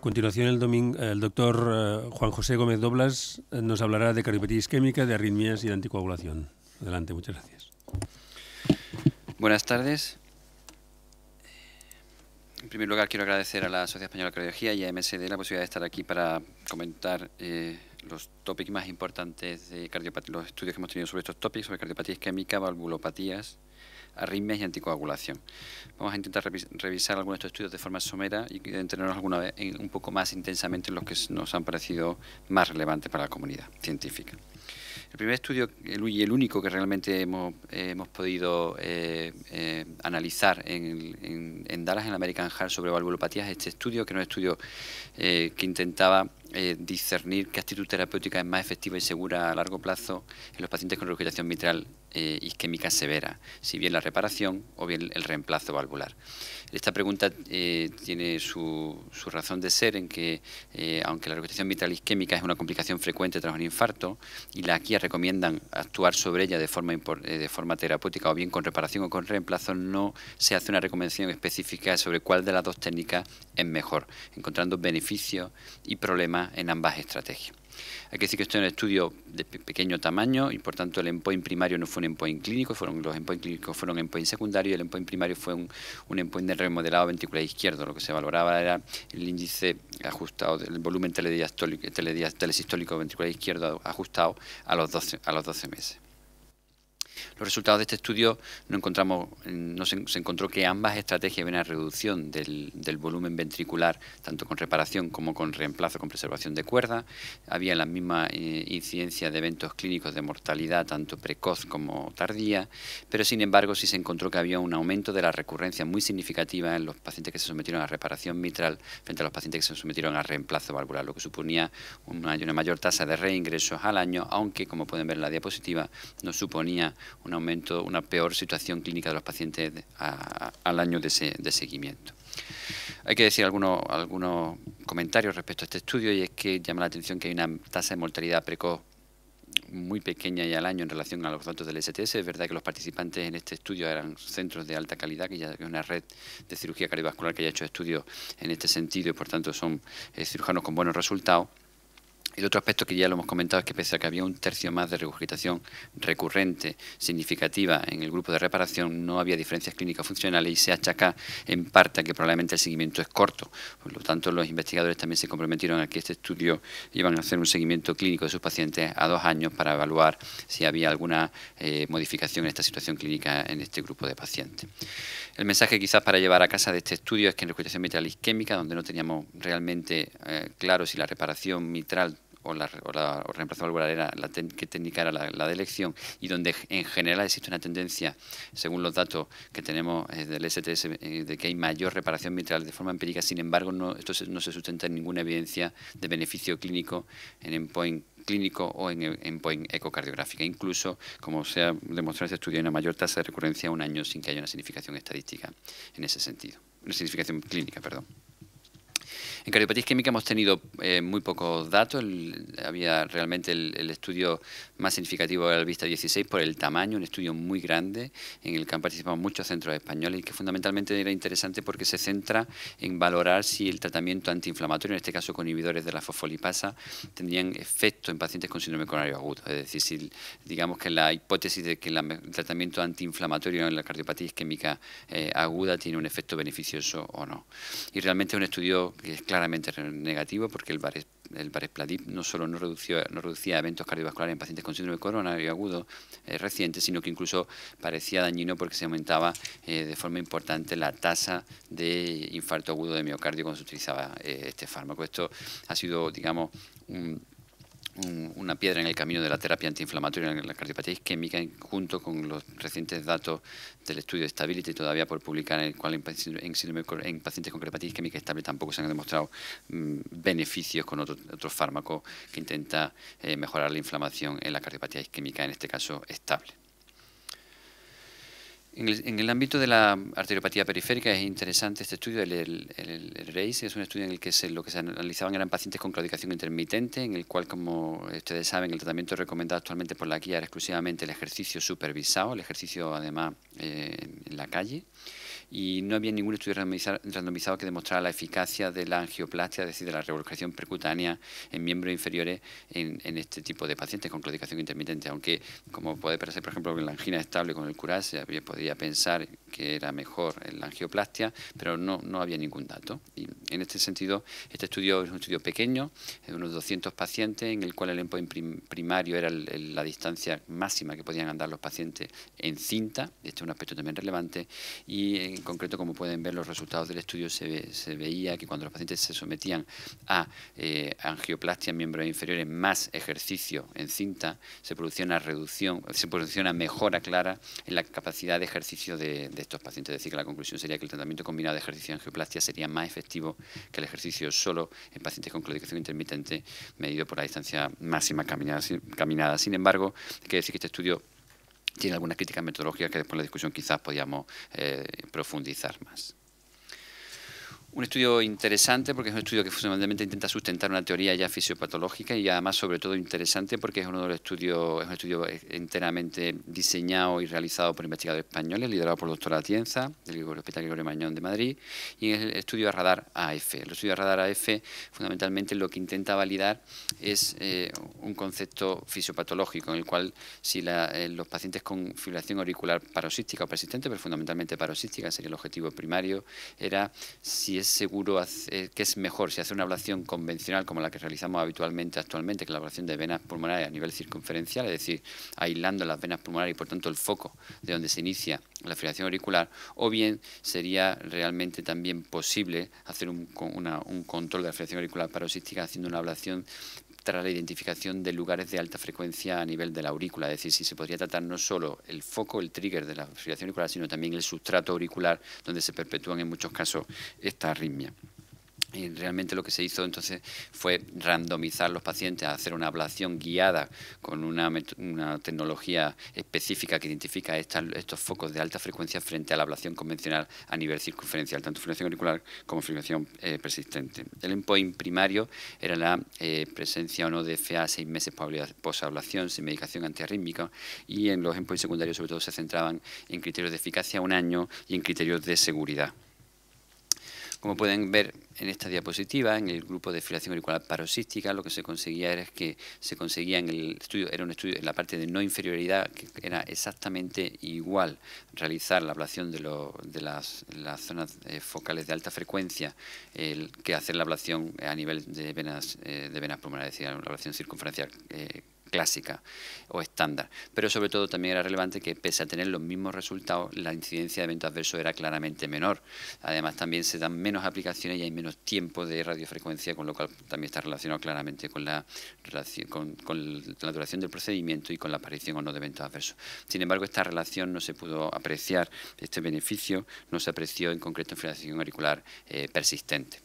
continuación, el doctor Juan José Gómez Doblas nos hablará de cardiopatía isquémica, de arritmias y de anticoagulación. Adelante, muchas gracias. Buenas tardes. En primer lugar, quiero agradecer a la Sociedad Española de Cardiología y a MSD la posibilidad de estar aquí para comentar los tópicos más importantes de cardiopatía, los estudios que hemos tenido sobre estos tópicos, sobre cardiopatía isquémica, valvulopatías, arritmias y anticoagulación. Vamos a intentar revisar algunos de estos estudios de forma somera y detenernos alguna vez un poco más intensamente en los que nos han parecido más relevantes para la comunidad científica. El primer estudio y el único que realmente hemos podido analizar en Dallas, en la American Heart, sobre valvulopatías, es este estudio, que era un estudio que intentaba discernir qué actitud terapéutica es más efectiva y segura a largo plazo en los pacientes con regurgitación mitral isquémica severa, si bien la reparación o bien el reemplazo valvular. Esta pregunta tiene su razón de ser en que, aunque la regurgitación mitral isquémica es una complicación frecuente tras un infarto, y la guía recomiendan actuar sobre ella de forma terapéutica o bien con reparación o con reemplazo, no se hace una recomendación específica sobre cuál de las dos técnicas es mejor, encontrando beneficios y problemas en ambas estrategias. Hay que decir que esto es un estudio de pequeño tamaño y por tanto el endpoint primario no fue un endpoint clínico, los endpoint clínicos fueron endpoint secundario, y el endpoint primario fue un endpoint de remodelado ventricular izquierdo. Lo que se valoraba era el índice ajustado del volumen telesistólico ventricular izquierdo ajustado a los 12 meses. Los resultados de este estudio se encontró que ambas estrategias ven a reducción del volumen ventricular, tanto con reparación como con reemplazo con preservación de cuerda. Había la misma incidencia de eventos clínicos de mortalidad, tanto precoz como tardía, pero sin embargo sí se encontró que había un aumento de la recurrencia muy significativa en los pacientes que se sometieron a reparación mitral frente a los pacientes que se sometieron a reemplazo valvular, lo que suponía una mayor tasa de reingresos al año, aunque, como pueden ver en la diapositiva, no suponía un aumento, una peor situación clínica de los pacientes al año de seguimiento. Hay que decir algunos comentarios respecto a este estudio, y es que llama la atención que hay una tasa de mortalidad precoz muy pequeña y al año en relación a los datos del STS. Es verdad que los participantes en este estudio eran centros de alta calidad, que ya es una red de cirugía cardiovascular que ya ha hecho estudios en este sentido y por tanto son cirujanos con buenos resultados. El otro aspecto que ya lo hemos comentado es que pese a que había un tercio más de regurgitación recurrente significativa en el grupo de reparación, no había diferencias clínicas funcionales y se achaca en parte a que probablemente el seguimiento es corto. Por lo tanto, los investigadores también se comprometieron a que este estudio iban a hacer un seguimiento clínico de sus pacientes a 2 años para evaluar si había alguna modificación en esta situación clínica en este grupo de pacientes. El mensaje quizás para llevar a casa de este estudio es que en regurgitación mitral isquémica, donde no teníamos realmente claro si la reparación mitral o reemplazo valvular era qué técnica era la de elección, y donde en general existe una tendencia, según los datos que tenemos del STS, de que hay mayor reparación mitral de forma empírica. Sin embargo, esto no se sustenta en ninguna evidencia de beneficio clínico en endpoint clínico o en endpoint ecocardiográfica. Incluso, como se ha demostrado en este estudio, hay una mayor tasa de recurrencia a 1 año sin que haya una significación estadística en ese sentido, una significación clínica, perdón. En cardiopatía isquémica hemos tenido muy pocos datos. Había realmente el estudio más significativo era el Vista 16 por el tamaño, un estudio muy grande en el que han participado muchos centros españoles y que fundamentalmente era interesante porque se centra en valorar si el tratamiento antiinflamatorio, en este caso con inhibidores de la fosfolipasa, tendrían efecto en pacientes con síndrome coronario agudo. Es decir, si digamos que la hipótesis de que el tratamiento antiinflamatorio en la cardiopatía isquémica aguda tiene un efecto beneficioso o no. Y realmente es un estudio que es claramente negativo, porque el Varesplatib no solo no reducía eventos cardiovasculares en pacientes con síndrome coronario agudo reciente, sino que incluso parecía dañino porque se aumentaba de forma importante la tasa de infarto agudo de miocardio cuando se utilizaba este fármaco. Esto ha sido, digamos, una piedra en el camino de la terapia antiinflamatoria en la cardiopatía isquémica, junto con los recientes datos del estudio de Stability todavía por publicar, en el cual en pacientes con cardiopatía isquémica estable tampoco se han demostrado beneficios con otro fármaco que intenta mejorar la inflamación en la cardiopatía isquémica, en este caso estable. En el ámbito de la arteriopatía periférica es interesante este estudio, el RACE. Es un estudio en el que lo que se analizaban eran pacientes con claudicación intermitente, en el cual, como ustedes saben, el tratamiento recomendado actualmente por la guía era exclusivamente el ejercicio supervisado, el ejercicio además en la calle. y no había ningún estudio randomizado que demostrara la eficacia de la angioplastia, es decir, de la revolución percutánea en miembros inferiores en este tipo de pacientes con claudicación intermitente, aunque como puede parecer, por ejemplo, que la angina estable con el Curas se podría pensar que era mejor en la angioplastia, pero no había ningún dato. Y en este sentido, este estudio es un estudio pequeño, de unos 200 pacientes, en el cual el endpoint primario era la distancia máxima que podían andar los pacientes en cinta. Este es un aspecto también relevante, y en concreto, como pueden ver, los resultados del estudio se veía que cuando los pacientes se sometían a angioplastia en miembros inferiores más ejercicio en cinta, se producía una mejora clara en la capacidad de ejercicio de estos pacientes. Es decir, que la conclusión sería que el tratamiento combinado de ejercicio y angioplastia sería más efectivo que el ejercicio solo en pacientes con claudicación intermitente medido por la distancia máxima caminada. Sin embargo, hay que decir que este estudio tiene algunas críticas metodológicas que después en la discusión quizás podíamos profundizar más. Un estudio interesante porque es un estudio que fundamentalmente intenta sustentar una teoría ya fisiopatológica, y además sobre todo interesante porque es un estudio enteramente diseñado y realizado por investigadores españoles, liderado por el doctor Atienza, del Hospital Gregorio Marañón de Madrid, y es el estudio de radar AF. El estudio de radar AF fundamentalmente lo que intenta validar es un concepto fisiopatológico en el cual si los pacientes con fibrilación auricular paroxística o persistente, pero fundamentalmente paroxística sería el objetivo primario, era si es seguro, que es mejor si hace una ablación convencional como la que realizamos habitualmente actualmente, que es la ablación de venas pulmonares a nivel circunferencial, es decir, aislando las venas pulmonares y por tanto el foco de donde se inicia la fibrilación auricular, o bien sería realmente también posible hacer un control de la fibrilación auricular paroxística haciendo una ablación tras la identificación de lugares de alta frecuencia a nivel de la aurícula, es decir, si se podría tratar no solo el foco, el trigger de la fibrilación auricular, sino también el sustrato auricular donde se perpetúan en muchos casos esta arritmia. Y realmente lo que se hizo entonces fue randomizar los pacientes a hacer una ablación guiada con una tecnología específica que identifica estos focos de alta frecuencia frente a la ablación convencional a nivel circunferencial, tanto fibrilación auricular como fibrilación persistente. El endpoint primario era la presencia o no de FA 6 meses posablación sin medicación antiarrítmica, y en los endpoints secundarios sobre todo se centraban en criterios de eficacia a un año y en criterios de seguridad. Como pueden ver en esta diapositiva, en el grupo de fibrilación auricular paroxística, lo que se conseguía era que se conseguía en el estudio, era un estudio en la parte de no inferioridad, que era exactamente igual realizar la ablación de las zonas focales de alta frecuencia que hacer la ablación a nivel de venas pulmonares, es decir, una ablación circunferencial clásica o estándar, pero sobre todo también era relevante que pese a tener los mismos resultados, la incidencia de eventos adversos era claramente menor. Además también se dan menos aplicaciones y hay menos tiempo de radiofrecuencia, con lo cual también está relacionado claramente con la duración del procedimiento y con la aparición o no de eventos adversos. Sin embargo, esta relación no se pudo apreciar, este beneficio no se apreció en concreto en fibrilación auricular persistente.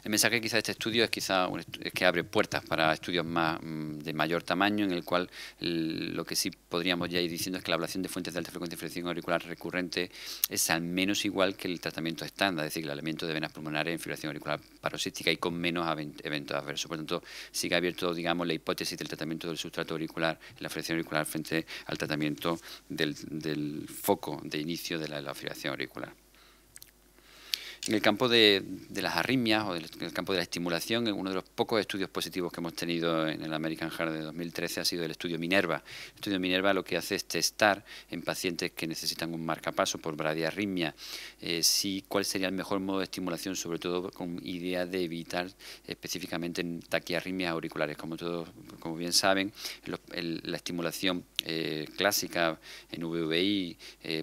El mensaje quizá de este estudio es que abre puertas para estudios de mayor tamaño, en el cual lo que sí podríamos ya ir diciendo es que la ablación de fuentes de alta frecuencia de fibrilación auricular recurrente es al menos igual que el tratamiento estándar, es decir, el aislamiento de venas pulmonares en fibrilación auricular paroxística y con menos eventos adversos. Por lo tanto, sigue abierto, digamos, la hipótesis del tratamiento del sustrato auricular en la fibrilación auricular frente al tratamiento del foco de inicio de la fibrilación auricular. En el campo de las arritmias o en el campo de la estimulación, uno de los pocos estudios positivos que hemos tenido en el American Heart de 2013 ha sido el estudio Minerva. El estudio Minerva lo que hace es testar en pacientes que necesitan un marcapaso por bradiarritmia cuál sería el mejor modo de estimulación, sobre todo con idea de evitar específicamente taquiarritmias auriculares. Como bien saben, la estimulación clásica en VVI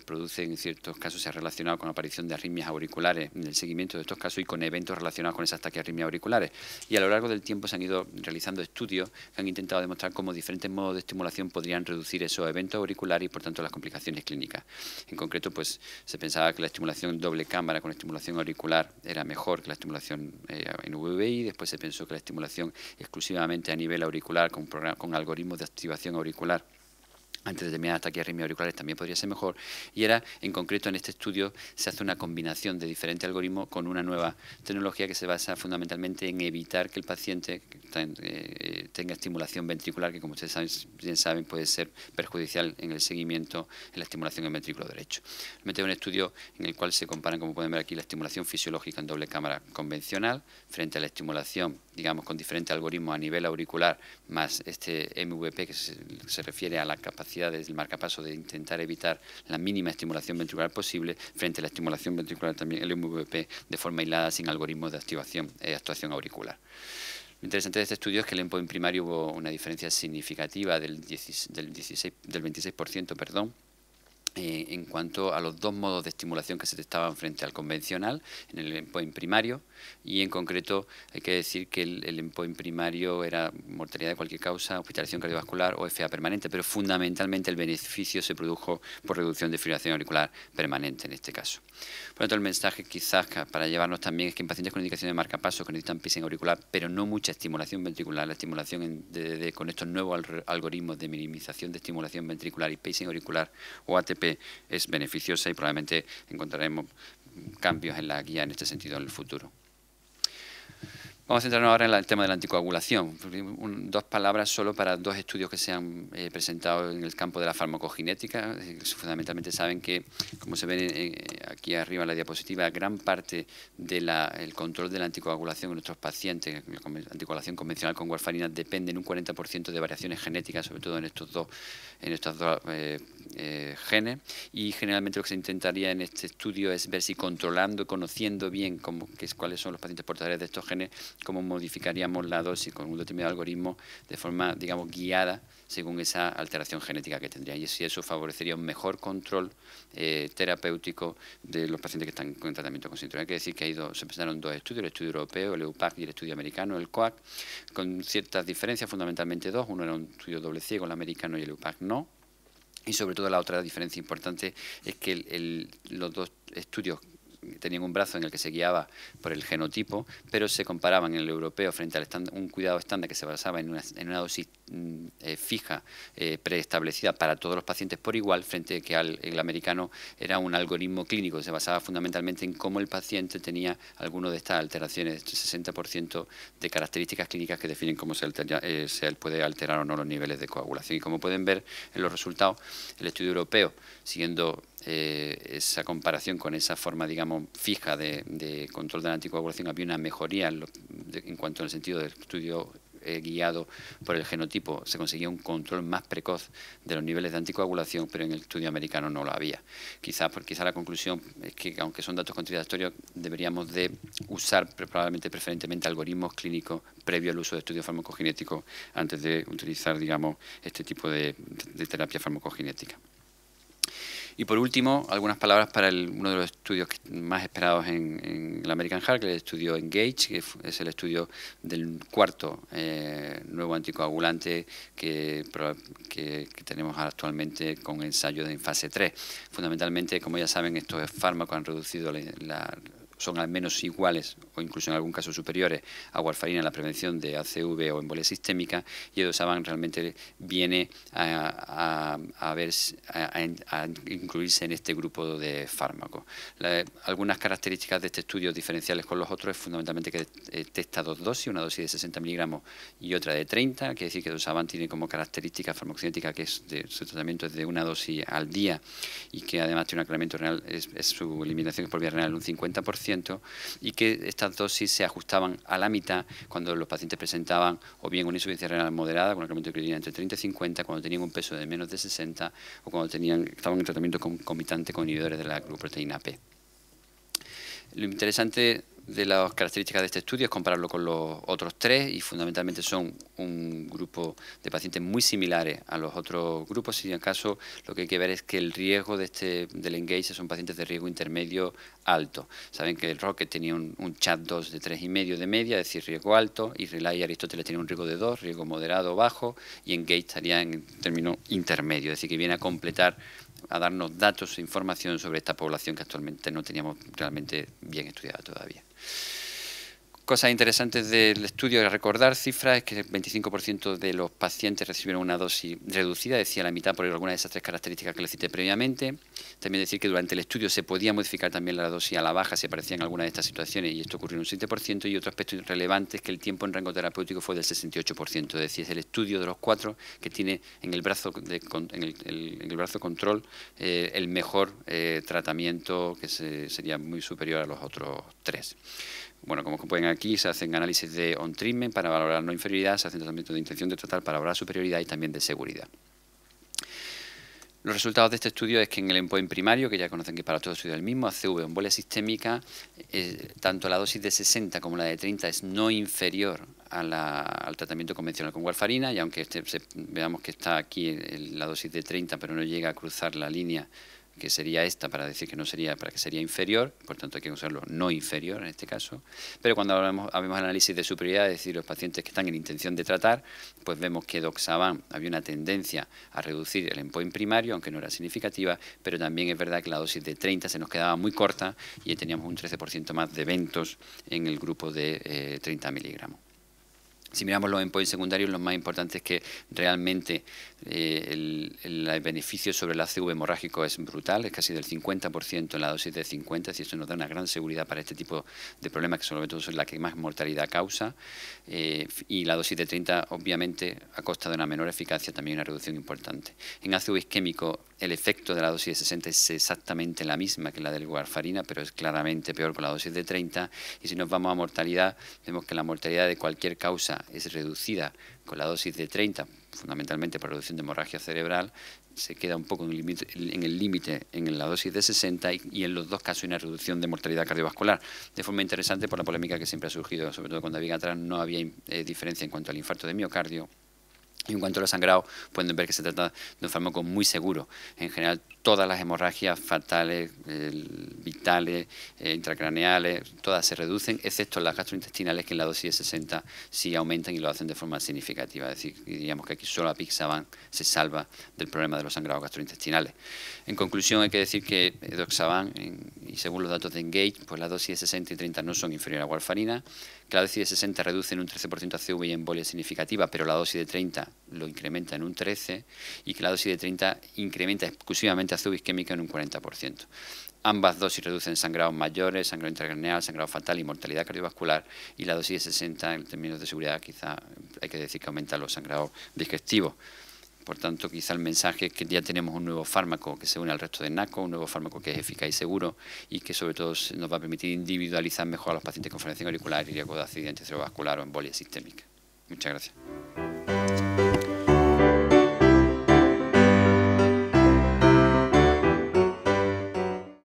produce en ciertos casos, se ha relacionado con la aparición de arritmias auriculares en el seguimiento de estos casos y con eventos relacionados con esas taquiarritmias auriculares. Y a lo largo del tiempo se han ido realizando estudios que han intentado demostrar cómo diferentes modos de estimulación podrían reducir esos eventos auriculares y por tanto las complicaciones clínicas. En concreto, pues se pensaba que la estimulación doble cámara con estimulación auricular era mejor que la estimulación en VVI. Después se pensó que la estimulación exclusivamente a nivel auricular con algoritmos de activación auricular ante determinadas taquiarritmias auriculares también podría ser mejor, y era, en concreto, en este estudio se hace una combinación de diferentes algoritmos con una nueva tecnología que se basa fundamentalmente en evitar que el paciente tenga estimulación ventricular, que como ustedes bien saben puede ser perjudicial en el seguimiento en la estimulación en ventrículo derecho. Realmente es un estudio en el cual se comparan, como pueden ver aquí, la estimulación fisiológica en doble cámara convencional frente a la estimulación, digamos, con diferentes algoritmos a nivel auricular, más este MVP que se refiere a la capacidad del marcapaso de intentar evitar la mínima estimulación ventricular posible frente a la estimulación ventricular también, el MVP, de forma aislada sin algoritmos de actuación auricular. Lo interesante de este estudio es que el endpoint primario hubo una diferencia significativa del 26%, perdón, en cuanto a los dos modos de estimulación que se testaban frente al convencional en el endpoint primario, y en concreto hay que decir que el endpoint primario era mortalidad de cualquier causa, hospitalización cardiovascular o FA permanente, pero fundamentalmente el beneficio se produjo por reducción de fibrilación auricular permanente en este caso. Por lo tanto, el mensaje quizás para llevarnos también es que en pacientes con indicación de marcapasos que necesitan pacing auricular, pero no mucha estimulación ventricular, la estimulación con estos nuevos algoritmos de minimización de estimulación ventricular y pacing auricular o ATP es beneficiosa, y probablemente encontraremos cambios en la guía en este sentido en el futuro. Vamos a centrarnos ahora en el tema de la anticoagulación. Dos palabras solo para dos estudios que se han presentado en el campo de la farmacogenética. Fundamentalmente saben que, como se ve aquí arriba en la diapositiva, gran parte del control de la anticoagulación en nuestros pacientes, la anticoagulación convencional con warfarina, depende en un 40% de variaciones genéticas, sobre todo en estos dos genes, y generalmente lo que se intentaría en este estudio es ver si controlando, conociendo bien cuáles son los pacientes portadores de estos genes, cómo modificaríamos la dosis con un determinado algoritmo de forma, digamos, guiada según esa alteración genética que tendría, y si eso favorecería un mejor control terapéutico de los pacientes que están con tratamiento con síntoma. Hay que decir que se presentaron dos estudios, el estudio europeo, el EUPAC, y el estudio americano, el COAC, con ciertas diferencias, fundamentalmente dos. Uno era un estudio doble ciego, el americano, y el EUPAC no. Y sobre todo la otra diferencia importante es que los dos estudios tenían un brazo en el que se guiaba por el genotipo, pero se comparaban en el europeo frente al un cuidado estándar que se basaba en una dosis fija, preestablecida para todos los pacientes por igual, frente a que el americano era un algoritmo clínico, se basaba fundamentalmente en cómo el paciente tenía alguna de estas alteraciones, este 60% de características clínicas que definen cómo se puede alterar o no los niveles de coagulación. Y como pueden ver en los resultados, el estudio europeo, siguiendo esa comparación con esa forma, digamos, fija de control de la anticoagulación, había una mejoría en cuanto al sentido del estudio guiado por el genotipo, se conseguía un control más precoz de los niveles de anticoagulación, pero en el estudio americano no lo había. Quizá la conclusión es que, aunque son datos contradictorios, deberíamos de usar preferentemente algoritmos clínicos previo al uso de estudios farmacogenéticos antes de utilizar, digamos, este tipo de terapia farmacogenética. Y por último, algunas palabras para uno de los estudios más esperados en el American Heart, que es el estudio ENGAGE, que es el estudio del cuarto nuevo anticoagulante que tenemos actualmente con ensayos en fase 3. Fundamentalmente, como ya saben, estos fármacos han reducido son al menos iguales o incluso en algún caso superiores a warfarina en la prevención de ACV o embolia sistémica, y Edosaban realmente viene a incluirse en este grupo de fármacos. Algunas características de este estudio diferenciales con los otros es fundamentalmente que testa dos dosis, una dosis de 60 miligramos y otra de 30, quiere decir que Edosaban tiene como característica farmacocinética que su tratamiento es de una dosis al día, y que además tiene un aclaramiento renal, su eliminación por vía renal un 50%, y que estas dosis se ajustaban a la mitad cuando los pacientes presentaban o bien una insuficiencia renal moderada con un incremento de creatinina entre 30 y 50, cuando tenían un peso de menos de 60 o cuando estaban en tratamiento concomitante con inhibidores de la glicoproteína P. Lo interesante de las características de este estudio es compararlo con los otros tres, y fundamentalmente son un grupo de pacientes muy similares a los otros grupos. Si acaso lo que hay que ver es que el riesgo del ENGAGE son pacientes de riesgo intermedio alto. Saben que el ROCKET tenía un CHAD2 de 3,5 de media, es decir, riesgo alto, y RELAY y Aristóteles tienen un riesgo de 2, riesgo moderado o bajo, y ENGAGE estaría en término intermedio, es decir, que viene a completar, a darnos datos e información sobre esta población que actualmente no teníamos realmente bien estudiada todavía. Cosas interesantes del estudio, recordar cifras, es que el 25% de los pacientes recibieron una dosis reducida, decía la mitad por alguna de esas tres características que les cité previamente. También decir que durante el estudio se podía modificar también la dosis a la baja si aparecían alguna de estas situaciones, y esto ocurrió en un 7%, y otro aspecto relevante es que el tiempo en rango terapéutico fue del 68%, es decir, es el estudio de los 4 que tiene en el brazo, en el brazo control el mejor tratamiento, que sería muy superior a los otros 3. Bueno, como pueden aquí, se hacen análisis de on-treatment para valorar no inferioridad, se hacen tratamientos de intención de tratar para valorar superioridad y también de seguridad. Los resultados de este estudio es que en el endpoint primario, que ya conocen que para todo estudio es el mismo, ACV o embolia sistémica, tanto la dosis de 60 como la de 30 es no inferior al tratamiento convencional con warfarina, y aunque veamos que está aquí la dosis de 30, pero no llega a cruzar la línea que sería esta para decir que no sería, para que sería inferior, por tanto hay que usarlo no inferior en este caso. Pero cuando habemos análisis de superioridad, es decir, los pacientes que están en intención de tratar, pues vemos que Doxaban había una tendencia a reducir el endpoint primario, aunque no era significativa, pero también es verdad que la dosis de 30 se nos quedaba muy corta y teníamos un 13% más de eventos en el grupo de 30 miligramos. Si miramos los endpoints secundarios, lo más importante es que realmente el beneficio sobre el ACV hemorrágico es brutal, es casi del 50% en la dosis de 50, es decir, eso nos da una gran seguridad para este tipo de problemas, que sobre todo son la que más mortalidad causa, y la dosis de 30, obviamente, a costa de una menor eficacia, también una reducción importante. En ACV isquémico, el efecto de la dosis de 60 es exactamente la misma que la del warfarina, pero es claramente peor con la dosis de 30, y si nos vamos a mortalidad, vemos que la mortalidad de cualquier causa es reducida con la dosis de 30, fundamentalmente por reducción de hemorragia cerebral, se queda un poco en el límite en la dosis de 60 y en los dos casos hay una reducción de mortalidad cardiovascular. De forma interesante por la polémica que siempre ha surgido, sobre todo cuando había atrás no había diferencia en cuanto al infarto de miocardio. Y en cuanto a los sangrados, pueden ver que se trata de un fármaco muy seguro. En general, todas las hemorragias fatales, vitales, intracraneales, todas se reducen, excepto las gastrointestinales, que en la dosis de 60 sí aumentan y lo hacen de forma significativa. Es decir, diríamos que aquí solo Apixaban se salva del problema de los sangrados gastrointestinales. En conclusión, hay que decir que Doxaban, y según los datos de Engage, pues las dosis de 60 y 30 no son inferiores a warfarina, que la dosis de 60 reduce en un 13% ACV y embolia significativa, pero la dosis de 30 lo incrementa en un 13%, y que la dosis de 30 incrementa exclusivamente ACV isquémica en un 40%. Ambas dosis reducen sangrados mayores, sangrado intracraneal, sangrado fatal y mortalidad cardiovascular, y la dosis de 60, en términos de seguridad, quizá hay que decir que aumenta los sangrados digestivos. Por tanto, quizá el mensaje es que ya tenemos un nuevo fármaco que se une al resto de NACO, un nuevo fármaco que es eficaz y seguro y que sobre todo nos va a permitir individualizar mejor a los pacientes con fibrilación auricular y riesgo de accidente cerebrovascular o embolia sistémica. Muchas gracias.